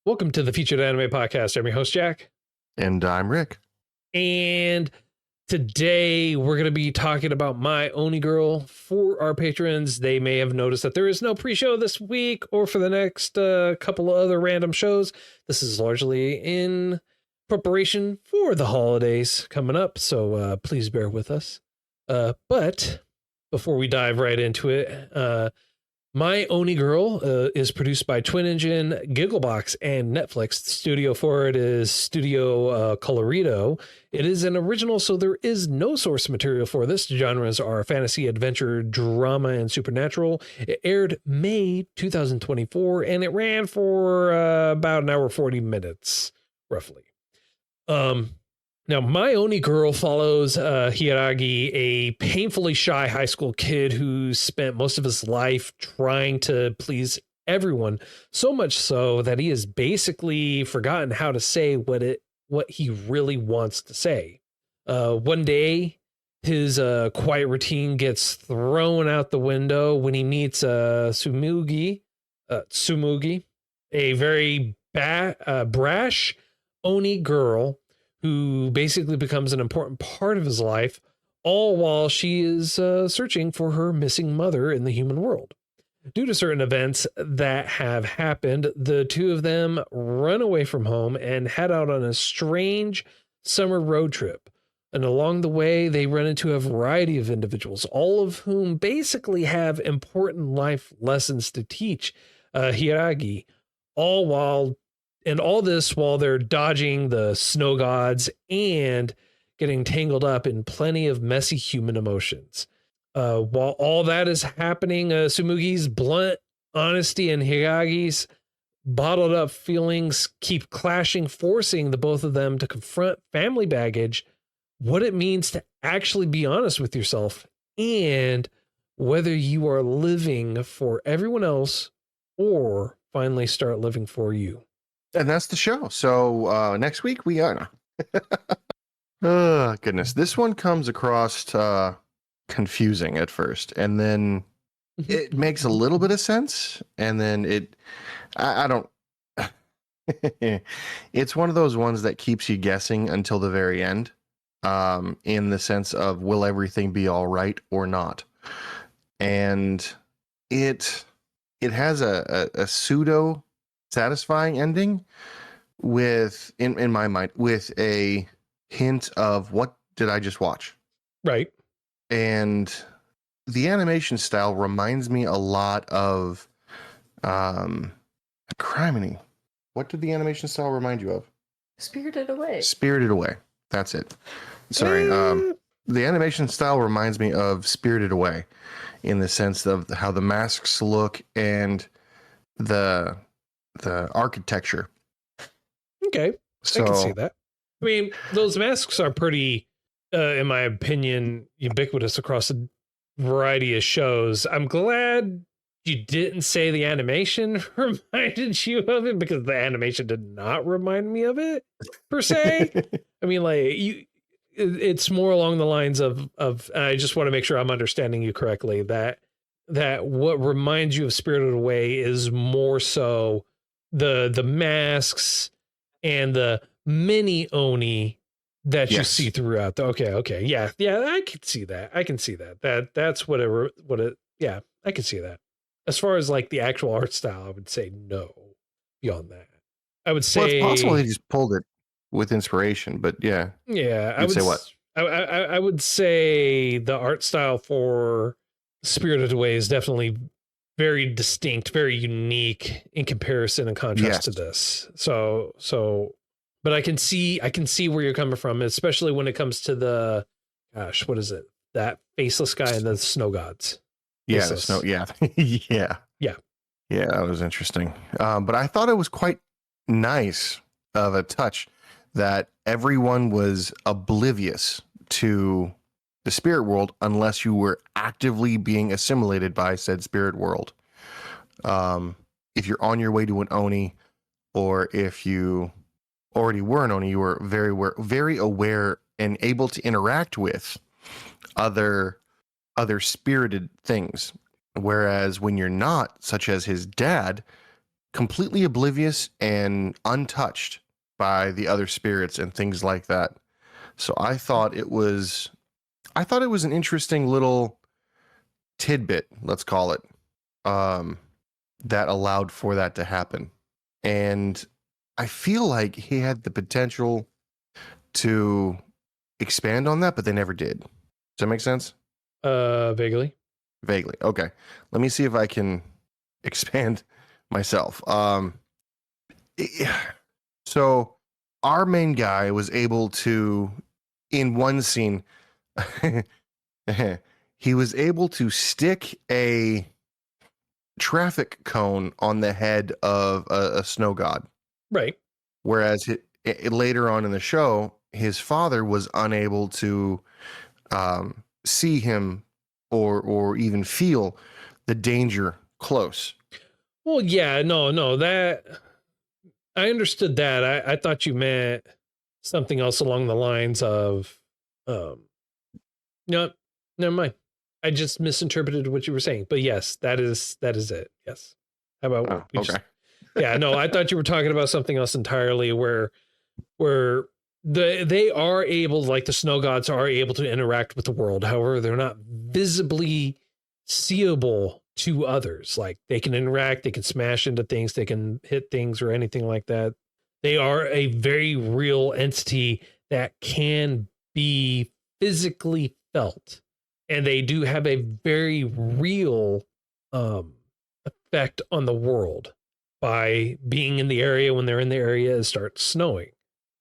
Welcome to the Featured Anime Podcast. I'm your host, Jack. And I'm Rick. And today we're going to be talking about My Oni Girl. For our patrons, they may have noticed that there is no pre-show this week or for the next couple of other random shows. This is largely in preparation for the holidays coming up, so please bear with us. But before we dive right into it, My Oni Girl is produced by Twin Engine, Gigglebox, and Netflix. The studio for it is Studio Colorido. It is an original, so there is no source material for this. The genres are fantasy, adventure, drama, and supernatural. It aired May 2024, and it ran for about an hour 40 minutes, roughly. Now, My Oni Girl follows Hiiragi, a painfully shy high school kid who spent most of his life trying to please everyone, so much so that he has basically forgotten how to say what he really wants to say. One day, his quiet routine gets thrown out the window when he meets Tsumugi, a very brash Oni girl who basically becomes an important part of his life, all while she is searching for her missing mother in the human world. Due to certain events that have happened, the two of them run away from home and head out on a strange summer road trip. And along the way, they run into a variety of individuals, all of whom basically have important life lessons to teach Hiiragi, all this while they're dodging the snow gods and getting tangled up in plenty of messy human emotions. While all that is happening, Tsumugi's blunt honesty and Hiiragi's bottled up feelings keep clashing, forcing the both of them to confront family baggage, what it means to actually be honest with yourself, and whether you are living for everyone else or finally start living for you. And that's the show. So next week we are. Oh, goodness. This one comes across confusing at first, and then it makes a little bit of sense. And then I don't. It's one of those ones that keeps you guessing until the very end, in the sense of will everything be all right or not? And it has a pseudo satisfying ending with, in my mind, with a hint of what did I just watch? Right. And the animation style reminds me a lot of Criminy. What did the animation style remind you of? Spirited Away. Spirited Away. That's it. Sorry. The animation style reminds me of Spirited Away in the sense of how the masks look and the architecture. Okay. So, I can see that. I mean, those masks are pretty, in my opinion, ubiquitous across a variety of shows. I'm glad you didn't say the animation reminded you of it, because the animation did not remind me of it, per se. I mean, like, it's more along the lines of I just want to make sure I'm understanding you correctly, that what reminds you of Spirited Away is more so the masks and the mini Oni that you see throughout. Okay. Yeah, I can see that. That's what it, yeah, I can see that. As far as like the actual art style, I would say no. Beyond that, I would say, well, it's possible he just pulled it with inspiration, but yeah. I would say what? I would say the art style for Spirited Away is definitely very distinct, very unique in comparison and contrast to this. So, but I can see where you're coming from, especially when it comes to the, gosh, what is it? That faceless guy and the snow gods. Yeah, the snow. Yeah, yeah, that was interesting. But I thought it was quite nice of a touch that everyone was oblivious to the spirit world unless you were actively being assimilated by said spirit world. If you're on your way to an Oni, or if you already were an Oni, you were very aware and able to interact with other spirited things. Whereas when you're not, such as his dad, completely oblivious and untouched by the other spirits and things like that. So I thought it was an interesting little tidbit, let's call it, that allowed for that to happen. And I feel like he had the potential to expand on that, but they never did. Does that make sense? Vaguely. Vaguely. Okay. Let me see if I can expand myself. So our main guy was able to, in one scene, he was able to stick a traffic cone on the head of a snow god. Right. Whereas later on in the show, his father was unable to see him or even feel the danger close. Well, yeah, no, that I understood that. I thought you meant something else along the lines of, no, never mind. I just misinterpreted what you were saying. But yes, that is it. Yes. How about okay? Yeah, no, I thought you were talking about something else entirely. Where they are able, like the snow gods are able to interact with the world. However, they're not visibly seeable to others. Like they can interact, they can smash into things, they can hit things or anything like that. They are a very real entity that can be physically felt. And they do have a very real effect on the world by being in the area when they're in the area it starts snowing.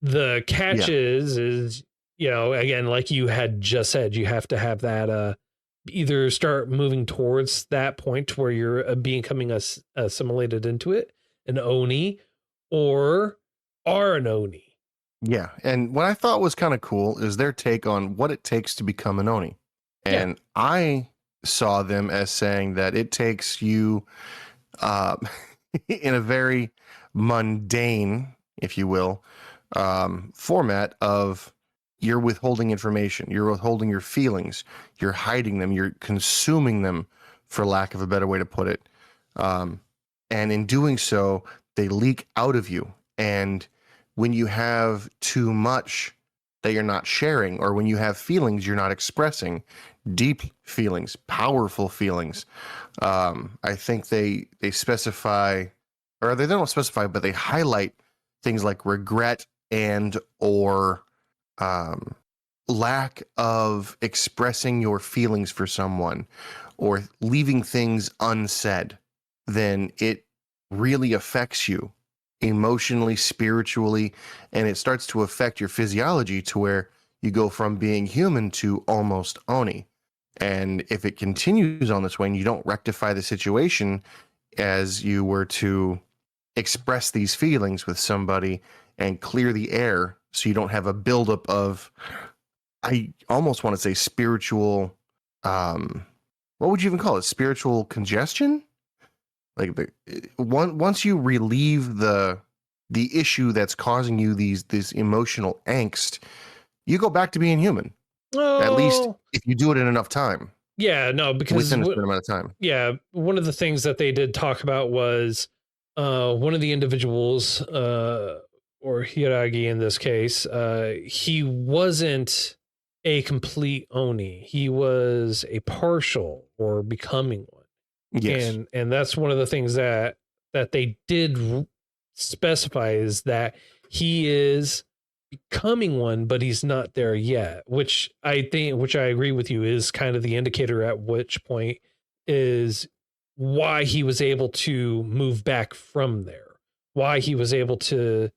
The catch is, again, like you had just said, you have to have that either start moving towards that point where you're becoming assimilated into it, an Oni, or are an Oni. Yeah. And what I thought was kind of cool is their take on what it takes to become an Oni. And I saw them as saying that it takes you in a very mundane, if you will, format of you're withholding information, you're withholding your feelings, you're hiding them, you're consuming them, for lack of a better way to put it. And in doing so, they leak out of you. And when you have too much that you're not sharing, or when you have feelings you're not expressing, deep feelings, powerful feelings, I think they specify, or they don't specify, but they highlight things like regret and or lack of expressing your feelings for someone, or leaving things unsaid. Then it really affects you emotionally, spiritually, and it starts to affect your physiology to where you go from being human to almost Oni. And if it continues on this way and you don't rectify the situation as you were to express these feelings with somebody and clear the air so you don't have a buildup of, I almost want to say spiritual, what would you even call it? Spiritual congestion? Like once you relieve the issue that's causing you this emotional angst, you go back to being human. Oh. At least if you do it in enough time. Yeah, no, because within a certain amount of time. Yeah, one of the things that they did talk about was one of the individuals, or Hiiragi in this case, he wasn't a complete Oni. He was a partial or becoming one. Yes. And that's one of the things that they did specify, is that he is becoming one, but he's not there yet, which I agree with you is kind of the indicator at which point is why he was able to move back from there, why he was able to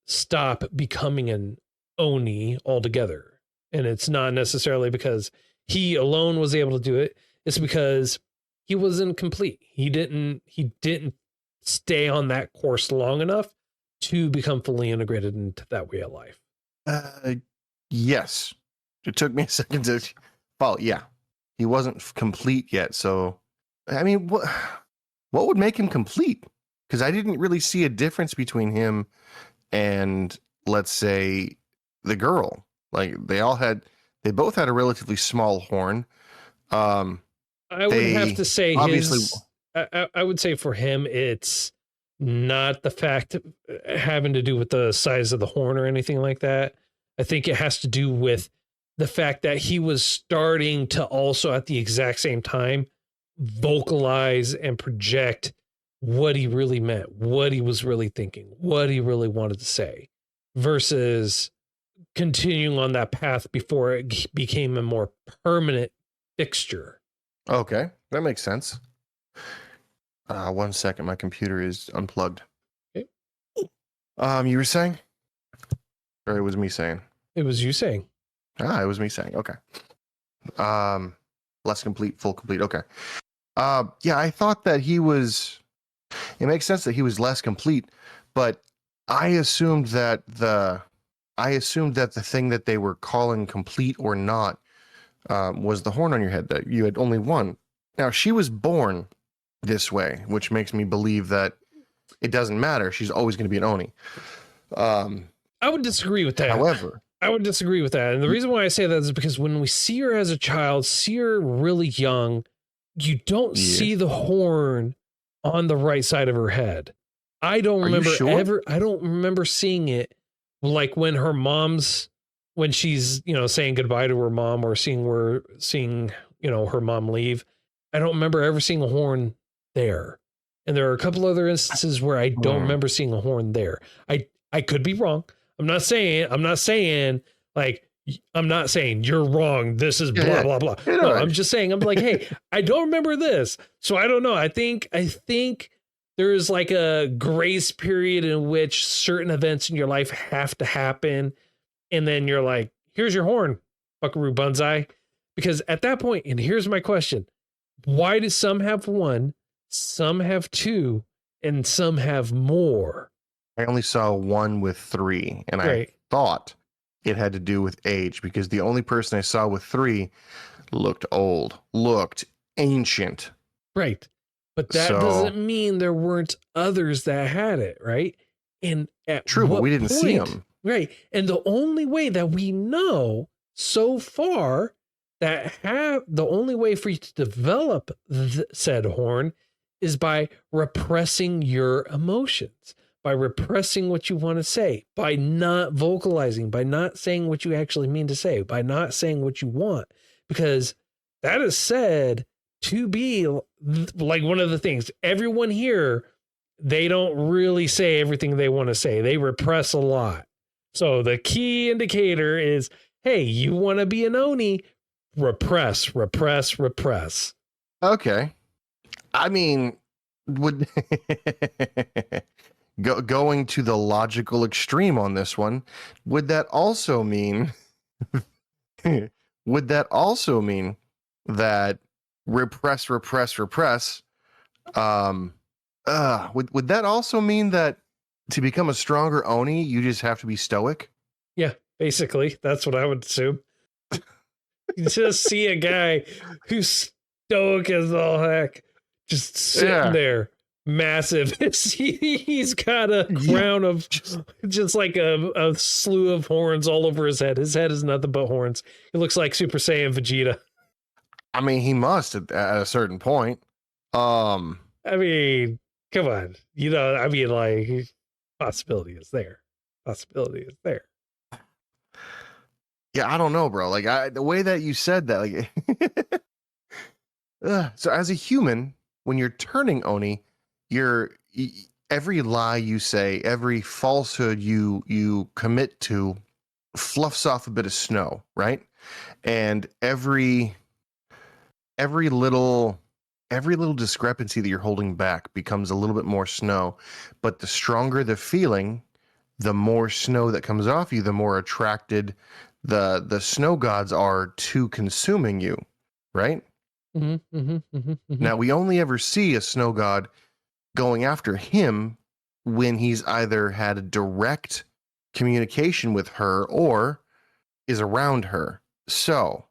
stop becoming an Oni altogether. And it's not necessarily because he alone was able to do it. It's because he wasn't complete. He didn't stay on that course long enough to become fully integrated into that way of life. Yes. It took me a second to follow. Yeah. He wasn't complete yet. So, I mean, what would make him complete? Because I didn't really see a difference between him and, let's say, the girl. Like they both had a relatively small horn. I would have to say I would say for him, it's not the fact having to do with the size of the horn or anything like that. I think it has to do with the fact that he was starting to also at the exact same time vocalize and project what he really meant, what he was really thinking, what he really wanted to say, versus continuing on that path before it became a more permanent fixture. Okay, that makes sense. 1 second, my computer is unplugged. Okay. You were saying? Or it was me saying? It was you saying. It was me saying. Okay. Less complete, full complete. Okay. Yeah, I thought that it makes sense that he was less complete, but I assumed that the thing that they were calling complete or not was the horn on your head, that you had only one. Now, she was born this way, which makes me believe that it doesn't matter. She's always going to be an Oni. I would disagree with that. However, I would disagree with that. And the reason why I say that is because when we see her as a child, see her really young, you don't see the horn on the right side of her head. I don't remember I don't remember seeing it like when she's, saying goodbye to her mom or seeing her mom leave. I don't remember ever seeing a horn there. And there are a couple other instances where I don't remember seeing a horn there. I could be wrong. I'm not saying you're wrong. This is blah, blah, blah. No, I'm just saying, I'm like, hey, I don't remember this. So I don't know. I think there's like a grace period in which certain events in your life have to happen. And then you're like, here's your horn, Buckaroo Banzai. Because at that point, and here's my question, why do some have one, some have two, and some have more? I only saw one with three, and I thought it had to do with age, because the only person I saw with three looked old, looked ancient. Right. But that doesn't mean there weren't others that had it, right? And at but we didn't see them. Right. And the only way that we know so far the only way for you to develop said horn is by repressing your emotions, by repressing what you want to say, by not vocalizing, by not saying what you actually mean to say, by not saying what you want, because that is said to be like one of the things. Everyone here, they don't really say everything they want to say. They repress a lot. So the key indicator is, hey, you want to be an Oni, repress, repress, repress. Okay. I mean, would going to the logical extreme on this one, would that also mean that repress, repress, repress, would that also mean that to become a stronger Oni, you just have to be stoic? Yeah, basically. That's what I would assume. You just see a guy who's stoic as all heck, just sitting there, massive. He's got a crown of just like a slew of horns all over his head. His head is nothing but horns. It looks like Super Saiyan Vegeta. I mean, he must at a certain point. I mean, come on. Like, possibility is there. Possibility is there. Yeah, I don't know, bro. Like, the way that you said that, like, so as a human, when you're turning Oni, every lie you say, every falsehood you commit to, fluffs off a bit of snow, right? And every little discrepancy that you're holding back becomes a little bit more snow. But the stronger the feeling, the more snow that comes off you, the more attracted the snow gods are to consuming you, right? Mm-hmm, mm-hmm, mm-hmm, mm-hmm. Now, we only ever see a snow god going after him when he's either had a direct communication with her or is around her. So,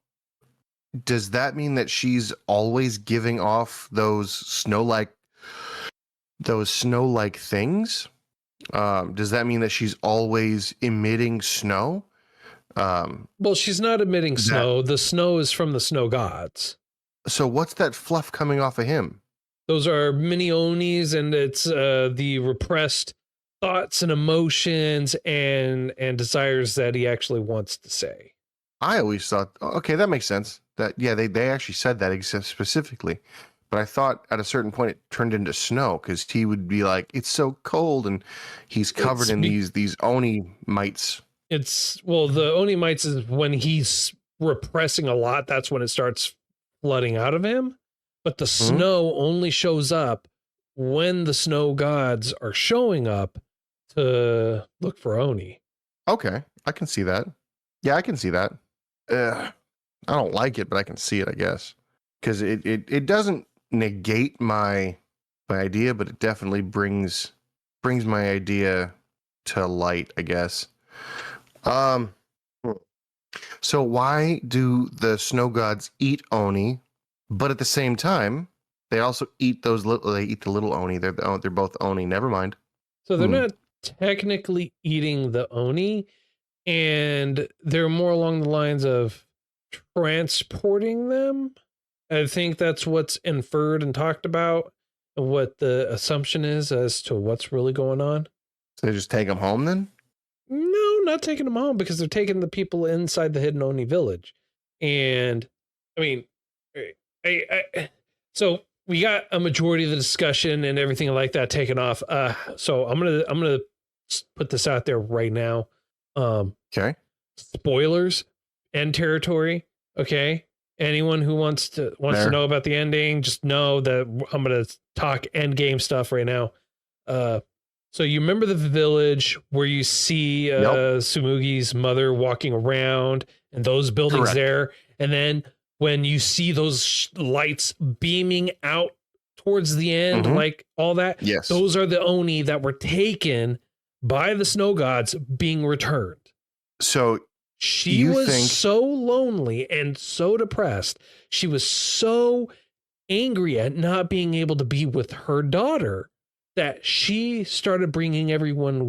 does that mean that she's always giving off those snow-like things? Does that mean that she's always emitting snow? Well, she's not emitting snow. The snow is from the snow gods. So what's that fluff coming off of him? Those are mini Onis, and it's the repressed thoughts and emotions and desires that he actually wants to say. I always thought, okay, that makes sense. That yeah, they actually said that specifically, but I thought at a certain point it turned into snow because he would be like, "It's so cold," and he's covered in these Oni mites. The Oni mites is when he's repressing a lot. That's when it starts flooding out of him. But the snow only shows up when the snow gods are showing up to look for Oni. Okay, I can see that. Yeah, I can see that. I don't like it, but I can see it, I guess, because it doesn't negate my idea, but it definitely brings my idea to light, I guess. So why do the snow gods eat Oni, but at the same time they also eat the little Oni? They're both Oni. Never mind. So they're not technically eating the Oni, and they're more along the lines of transporting them. I think that's what's inferred and talked about, what the assumption is as to what's really going on. So they just take them home then? No, not taking them home, because they're taking the people inside the hidden Oni village. And I mean, so we got a majority of the discussion and everything like that taken off. So I'm gonna put this out there right now. Okay. Spoilers, end territory. Okay. Anyone who wants to know about the ending, just know that I'm gonna talk end game stuff right now. So you remember the village where you see Tsumugi's mother walking around and those buildings there, and then when you see those lights beaming out towards the end, like all that, yes, those are the Oni that were taken by the snow gods being returned. So she was so lonely and so depressed. She was so angry at not being able to be with her daughter that she started bringing everyone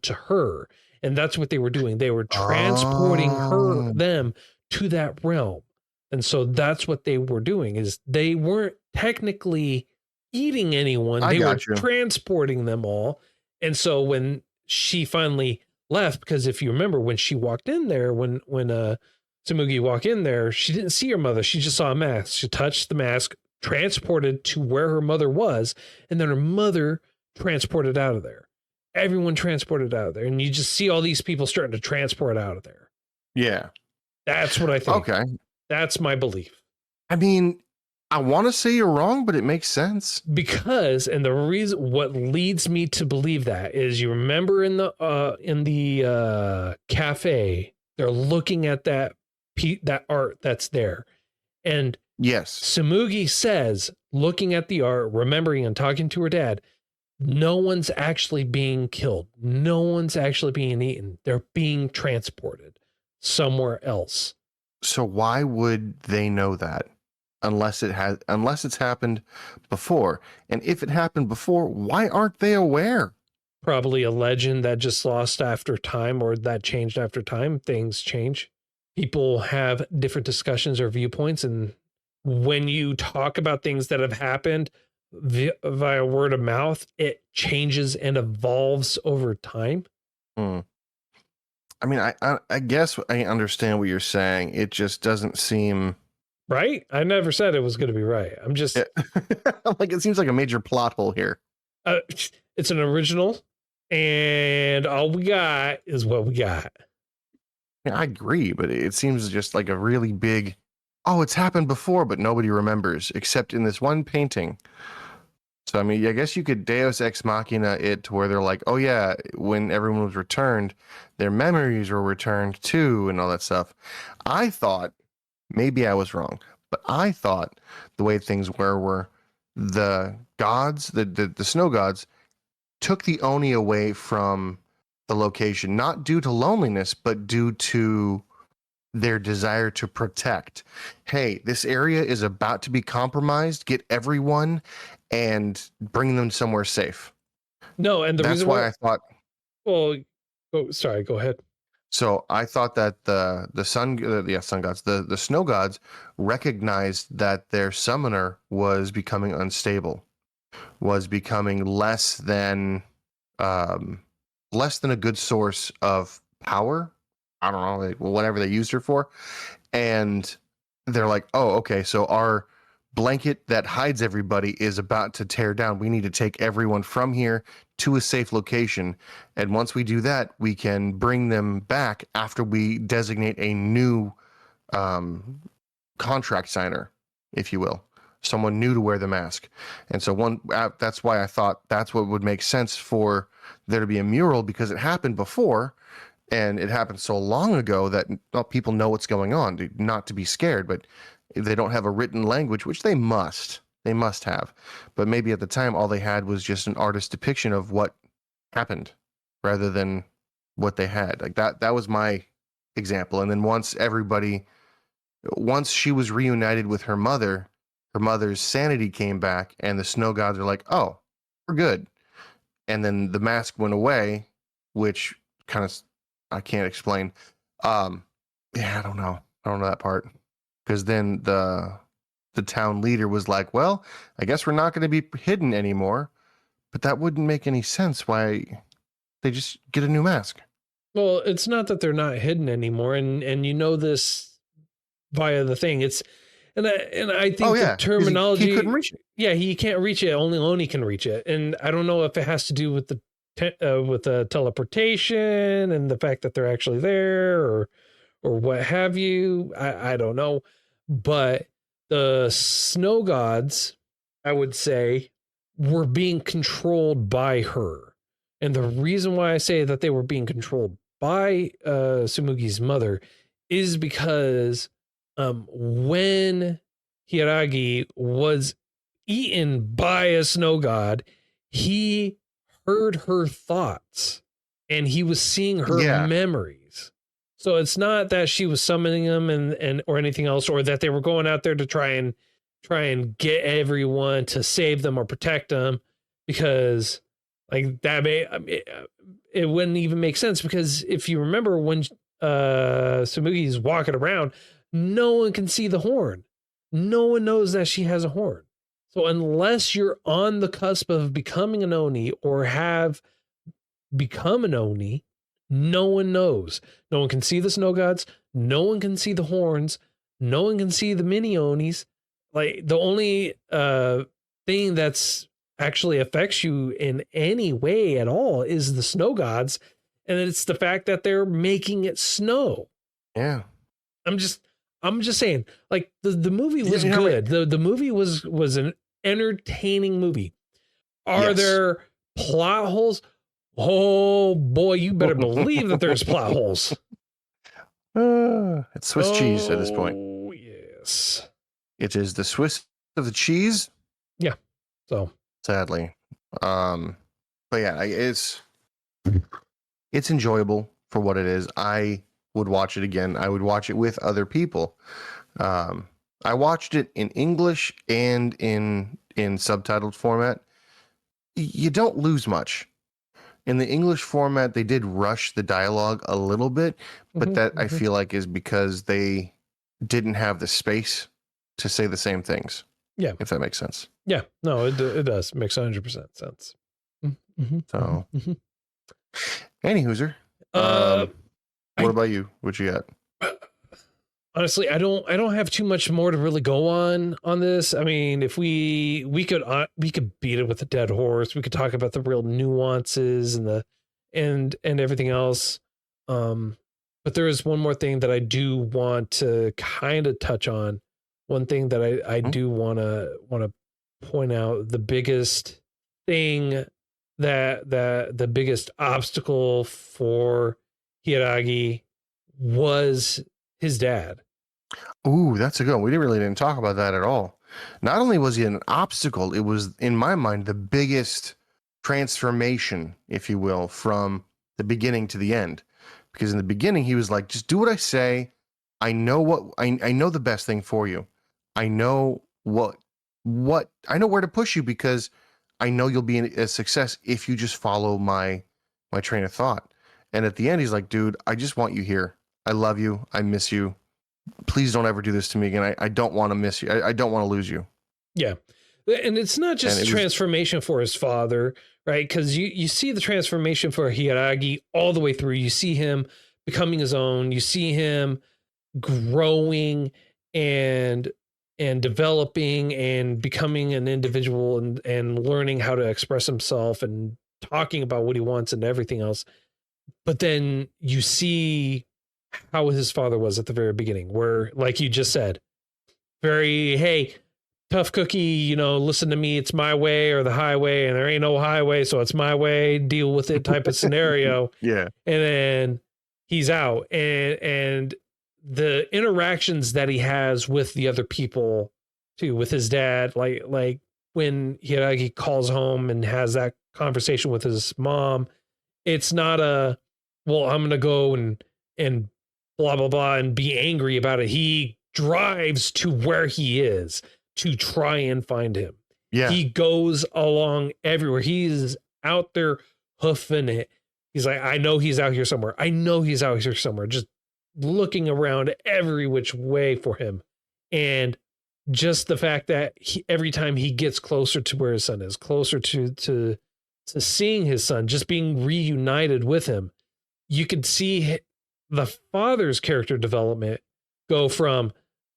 to her. And that's what they were doing. They were transporting them to that realm. And so that's what they were doing, is they weren't technically eating anyone. They were transporting them all. And so when she finally left, because if you remember when she walked in there, when Tsumugi walked in there, she didn't see her mother. She just saw a mask. She touched the mask, transported to where her mother was, and then her mother transported out of there. Everyone transported out of there. And you just see all these people starting to transport out of there. Yeah. That's what I think. Okay. That's my belief. I mean, I want to say you're wrong, but it makes sense. Because, and the reason, what leads me to believe that is, you remember in the cafe, they're looking at that art that's there. And yes, Tsumugi says, looking at the art, remembering and talking to her dad, no one's actually being killed. No one's actually being eaten. They're being transported somewhere else. So why would they know that? Unless it's happened before. And if it happened before, why aren't they aware? Probably a legend that just lost after time, or that changed after time. Things change. People have different discussions or viewpoints. And when you talk about things that have happened via word of mouth, it changes and evolves over time. I mean, I guess I understand what you're saying. It just doesn't seem right. I never said it was going to be right. I'm just like, it seems like a major plot hole here. It's an original, and all we got is what we got. Yeah, I agree, but it seems just like a really big, it's happened before, but nobody remembers except in this one painting. So, I mean, I guess you could Deus Ex Machina it to where they're like, oh yeah, when everyone was returned, their memories were returned too, and all that stuff. I thought, maybe I was wrong, but I thought the way things were the gods, the snow gods, took the Oni away from the location, not due to loneliness, but due to their desire to protect. Hey, this area is about to be compromised. Get everyone and bring them somewhere safe. No, and that's why I thought. Well, sorry, go ahead. So I thought that the sun gods, the snow gods recognized that their summoner was becoming unstable, was becoming less than a good source of power. I don't know, whatever they used her for. And they're like, oh, okay, so our blanket that hides everybody is about to tear down. We need to take everyone from here to a safe location. And once we do that, we can bring them back after we designate a new contract signer, if you will, someone new to wear the mask. And so that's why I thought that's what would make sense for there to be a mural, because it happened before. And it happened so long ago that people know what's going on, not to be scared, but they don't have a written language, which they must have. But maybe at the time, all they had was just an artist's depiction of what happened rather than what they had. Like that was my example. And then once she was reunited with her mother's sanity came back, and the snow gods are like, oh, we're good. And then the mask went away, which kind of, I can't explain. Yeah, I don't know that part. Because then the town leader was like, well, I guess we're not going to be hidden anymore. But that wouldn't make any sense. Why they just get a new mask? Well, it's not that they're not hidden anymore, and you know this via the thing. And I think the terminology, he couldn't reach it. Yeah, he can't reach it. Only Oni can reach it. And I don't know if it has to do with the teleportation and the fact that they're actually there, or what have you. I don't know. But the snow gods, I would say, were being controlled by her. And the reason why I say that they were being controlled by Tsumugi's mother is because when Hiiragi was eaten by a snow god, he heard her thoughts and he was seeing her memories. So it's not that she was summoning them and or anything else, or that they were going out there to try and get everyone to save them or protect them, because like that it wouldn't even make sense. Because if you remember, when Tsumugi's walking around, no one can see the horn. No one knows that she has a horn. So unless you're on the cusp of becoming an Oni or have become an Oni, no one knows. No one can see the snow gods. No one can see the horns. No one can see the mini Onis. Like the only thing that's actually affects you in any way at all is the snow gods. And it's the fact that they're making it snow. Yeah. I'm just saying, like the movie was good. The movie was an entertaining movie. Are there plot holes? Oh boy, you better believe that there's plot holes. It's Swiss cheese at this point. Oh yes. It is the Swiss of the cheese. Yeah. So sadly. But yeah, it's enjoyable for what it is. I would watch it again. I would watch it with other people. I watched it in English and in subtitled format. You don't lose much. In the English format, they did rush the dialogue a little bit, but that I feel like is because they didn't have the space to say the same things. Yeah. If that makes sense. Yeah. No, it does. It makes 100% sense. So, any Hooser. What about you? What you got? Honestly, I don't have too much more to really go on this. I mean, if we could beat it with a dead horse. We could talk about the real nuances and everything else. But there is one more thing that I do want to kind of touch on. One thing that I do want to point out, the biggest thing that the biggest obstacle for Hiiragi was his dad. Ooh, that's a good one. We really didn't talk about that at all. Not only was he an obstacle, it was, in my mind, the biggest transformation, if you will, from the beginning to the end. Because in the beginning, he was like, just do what I say. I know I know the best thing for you. I know I know where to push you, because I know you'll be a success if you just follow my train of thought. And at the end, he's like, dude, I just want you here. I love you. I miss you. Please don't ever do this to me again. I don't want to miss you. I don't want to lose you. Yeah. And it's not just transformation for his father, right? Because you see the transformation for Hiiragi all the way through. You see him becoming his own. You see him growing and developing and becoming an individual and learning how to express himself and talking about what he wants and everything else. But then you see how his father was at the very beginning, where, like you just said, very, hey, tough cookie, you know, listen to me, it's my way or the highway, and there ain't no highway, so it's my way, deal with it type of scenario. Yeah. And then he's out, and the interactions that he has with the other people too, with his dad, like when he calls home and has that conversation with his mom, it's not a, well, I'm gonna go and blah blah blah and be angry about it. He drives to where he is to try and find him. Yeah. He goes along everywhere. He's out there hoofing it. He's like, I know he's out here somewhere. I know he's out here somewhere. Just looking around every which way for him. And just the fact that every time he gets closer to where his son is, closer to seeing his son, just being reunited with him, you could see the father's character development go from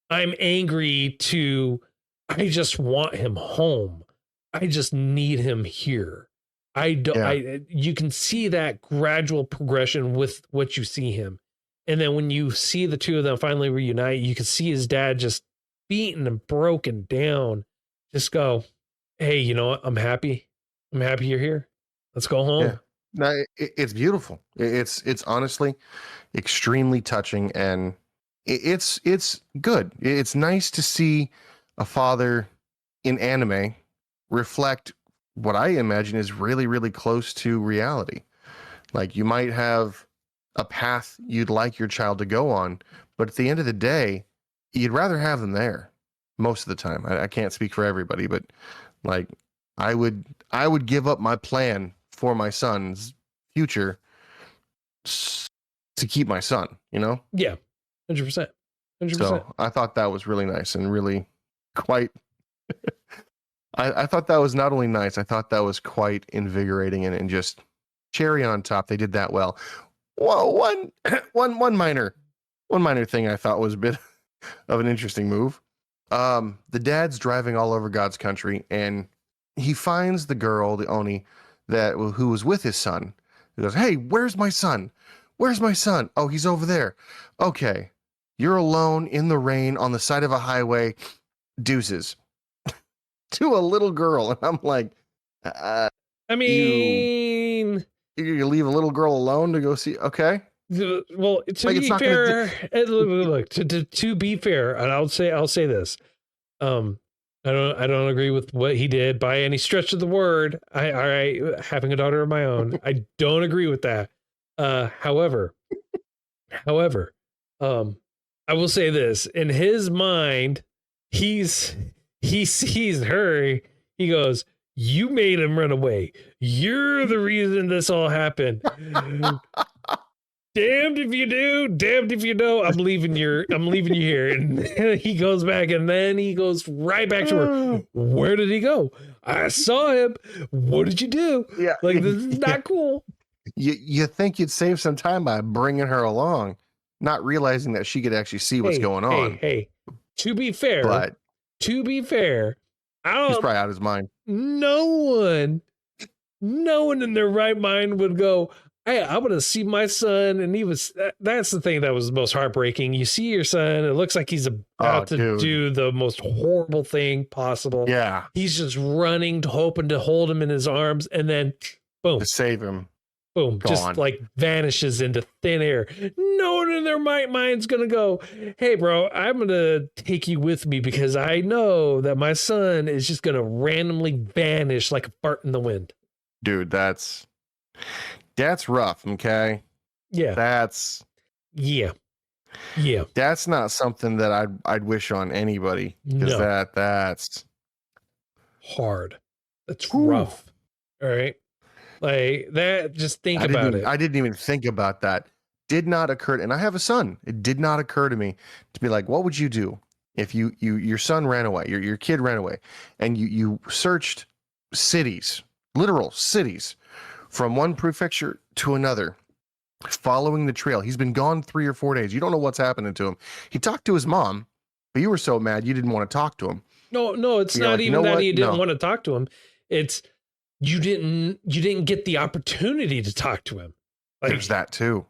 I'm angry to I just want him home. I just need him here. You can see that gradual progression with what you see him. And then when you see the two of them finally reunite, you can see his dad just beaten and broken down. Just go, hey, you know what? I'm happy. I'm happy you're here. Let's go home. Yeah. No, it's beautiful. It's honestly extremely touching, and it's good. It's nice to see a father in anime reflect what I imagine is really, really close to reality. Like, you might have a path you'd like your child to go on, but at the end of the day, you'd rather have them there most of the time. I can't speak for everybody, but like I would give up my plan for my son's future to keep my son, you know? Yeah. 100%. 100%. So I thought that was really nice and really quite I thought that was not only nice, I thought that was quite invigorating and just cherry on top. They did that well. Well, one minor thing I thought was a bit of an interesting move. The dad's driving all over God's country, and he finds the girl, the Oni, who was with his son. He goes, "Hey, where's my son? Where's my son? Oh, he's over there. Okay, you're alone in the rain on the side of a highway. Deuces." To a little girl, and I'm like, I mean, you leave a little girl alone to go see? Okay. Well, to be fair, look, to be fair, and I'll say this. I don't agree with what he did by any stretch of the word. I having a daughter of my own, I don't agree with that. However, I will say this: in his mind, he sees her. He goes, "You made him run away. You're the reason this all happened." Damned if you do, damned if you don't. I'm leaving you here. And he goes back, and then he goes right back to her. Where did he go? I saw him. What did you do? Yeah, like, this is not cool. You think you'd save some time by bringing her along, not realizing that she could actually see what's going on. Hey, to be fair, I don't. He's probably out of his mind. No one in their right mind would go, hey, I'm going to see my son. And that's the thing that was most heartbreaking. You see your son, it looks like he's about to do the most horrible thing possible. Yeah. He's just running, hoping to hold him in his arms. And then, boom. To save him. Boom. Gone. Just like vanishes into thin air. No one in their mind's going to go, hey, bro, I'm going to take you with me because I know that my son is just going to randomly vanish like a fart in the wind. Dude, that's rough, okay? Yeah. Yeah. That's not something that I'd wish on anybody, because that's hard. That's rough. All right. Like that, just think about it. I didn't even think about that. Did not occur, and I have a son. It did not occur to me to be like, what would you do if your son ran away, your kid ran away, and you searched cities, literal cities, from one prefecture to another, following the trail. He's been gone 3 or 4 days. You don't know what's happening to him. He talked to his mom, but you were so mad you didn't want to talk to him. No, it's not even that he didn't want to talk to him. It's you didn't get the opportunity to talk to him. Like, there's that too.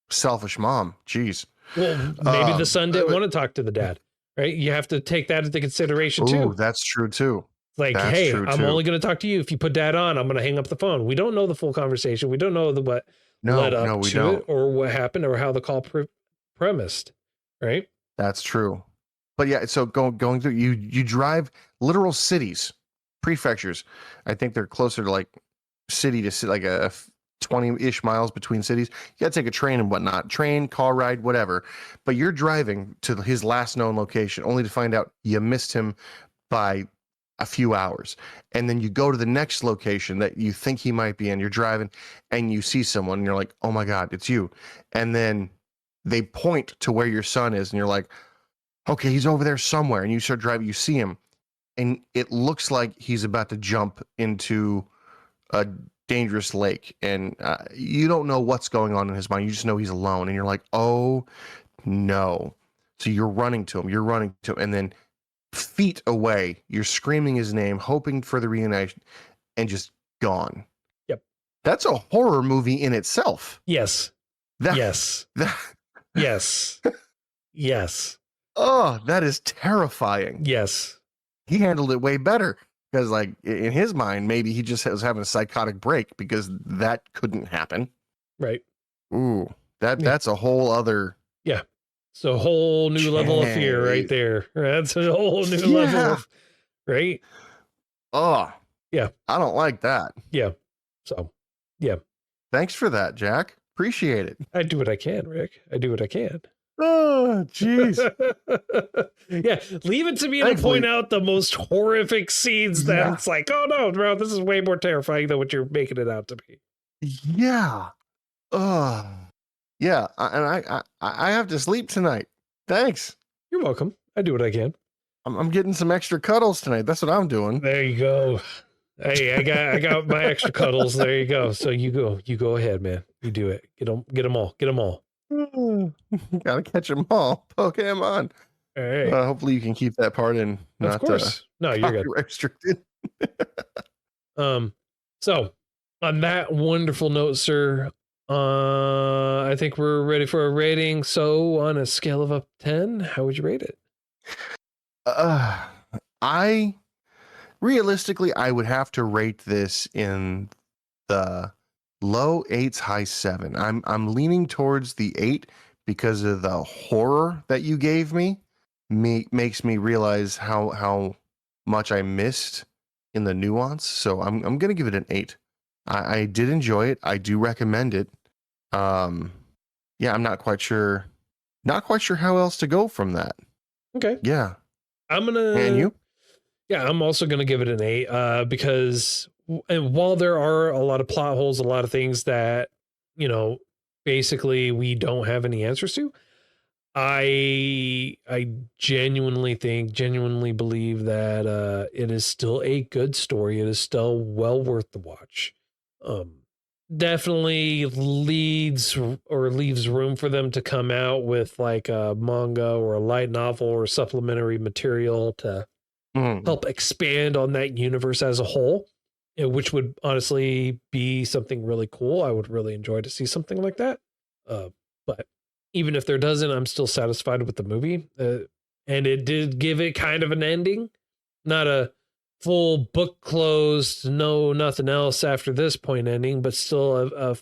Selfish mom. Jeez. Well, maybe the son didn't want to talk to the dad, right? You have to take that into consideration too. That's true too. Like, that's hey, I'm only going to talk to you if you put dad on. I'm going to hang up the phone. We don't know the full conversation. We don't know what led up to it or what happened or how the call premised, right? That's true. But yeah, so going through, you drive literal cities, prefectures. I think they're closer to like city to city, like a 20-ish miles between cities. You got to take a train and whatnot, train, car ride, whatever. But you're driving to his last known location only to find out you missed him by a few hours. And then you go to the next location that you think he might be in. You're driving and you see someone and you're like, oh my God, it's you. And then they point to where your son is and you're like, okay, he's over there somewhere. And you start driving, you see him and it looks like he's about to jump into a dangerous lake. And you don't know what's going on in his mind. You just know he's alone and you're like, oh no. So you're running to him, and then feet away, you're screaming his name, hoping for the reunition, and just gone. Yep. That's a horror movie in itself. Yes. Yes. Yes. Oh, that is terrifying. Yes. He handled it way better because, like, in his mind, maybe he just was having a psychotic break because that couldn't happen. Right. Ooh, that's a whole other. Yeah. It's a whole new level of fear right there. That's a whole new level of, right? Oh, yeah. I don't like that. Yeah. So, yeah. Thanks for that, Jack. Appreciate it. I do what I can, Rick. I do what I can. Oh, jeez. Yeah. Leave it to me to point out the most horrific scenes that it's like, oh no, bro, this is way more terrifying than what you're making it out to be. Yeah. Oh. Yeah, and I have to sleep tonight. Thanks. You're welcome. I do what I can. I'm getting some extra cuddles tonight. That's what I'm doing. There you go. Hey, I got my extra cuddles. There you go. So you go ahead, man. You do it. Get them all. Gotta catch them all. Pokemon. All right. Hopefully you can keep that part in. Of course. No, you're good. Restricted. So on that wonderful note, sir. I think we're ready for a rating. So on a scale of up to 10, how would you rate it? Realistically, I would have to rate this in the low 8s, high 7. I'm leaning towards the 8 because of the horror that you gave me. Makes me realize how much I missed in the nuance. So I'm gonna give it an 8. I did enjoy it. I do recommend it. Yeah, I'm not quite sure how else to go from that. Okay. Yeah. And you? Yeah, I'm also gonna give it an 8, because while there are a lot of plot holes, a lot of things that, basically we don't have any answers to, I genuinely believe that it is still a good story. It is still well worth the watch. Definitely leaves room for them to come out with like a manga or a light novel or supplementary material to help expand on that universe as a whole, which would honestly be something really cool. I would really enjoy to see something like that. But even if there doesn't, I'm still satisfied with the movie. And it did give it kind of an ending, not a full book closed, no nothing else after this point ending, but still a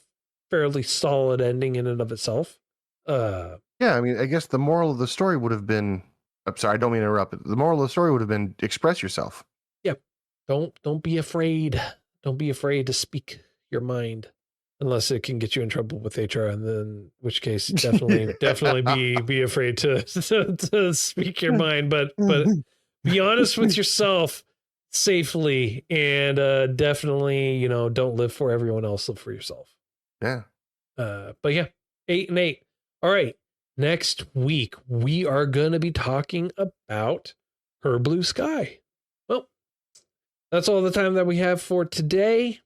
fairly solid ending in and of itself. Yeah, I mean, I guess the moral of the story would have been, I'm sorry, I don't mean to interrupt, but the moral of the story would have been express yourself. Yep. Don't be afraid. Don't be afraid to speak your mind, unless it can get you in trouble with HR, and then in which case definitely be afraid to speak your mind, but be honest with yourself. safely, and definitely, you know, don't live for everyone else, live for yourself. Yeah. But yeah, 8 and 8. All right. Next week, we are going to be talking about Her Blue Sky. Well, that's all the time that we have for today.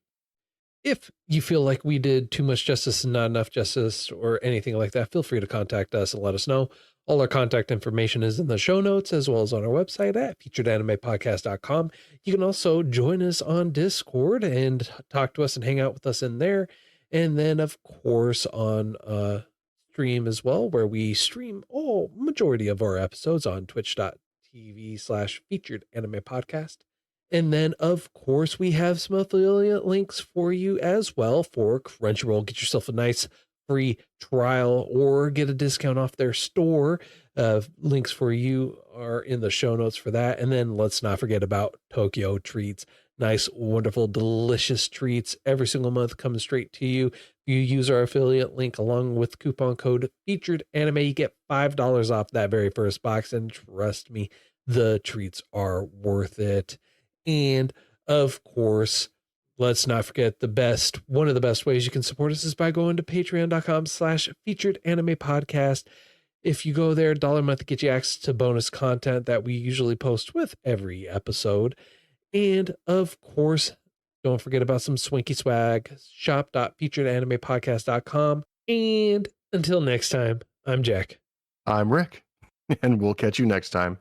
If you feel like we did too much justice and not enough justice or anything like that, feel free to contact us and let us know. All our contact information is in the show notes as well as on our website at featuredanimepodcast.com. You can also join us on Discord and talk to us and hang out with us in there. And then, of course, on stream as well, where we stream majority of our episodes on twitch.tv/featured anime podcast. And then, of course, we have some affiliate links for you as well for Crunchyroll. Get yourself a nice free trial or get a discount off their store. Links for you are in the show notes for that. And then let's not forget about Tokyo Treats. Nice, wonderful, delicious treats every single month coming straight to you. If you use our affiliate link along with coupon code Featured Anime, you get $5 off that very first box. And trust me, the treats are worth it. And of course, let's not forget one of the best ways you can support us is by going to patreon.com/featured anime podcast. If you go there, $1 a month to get you access to bonus content that we usually post with every episode. And of course, don't forget about some Swinky swag, shop.featuredanimepodcast.com. And until next time, I'm Jack. I'm Rick, and we'll catch you next time.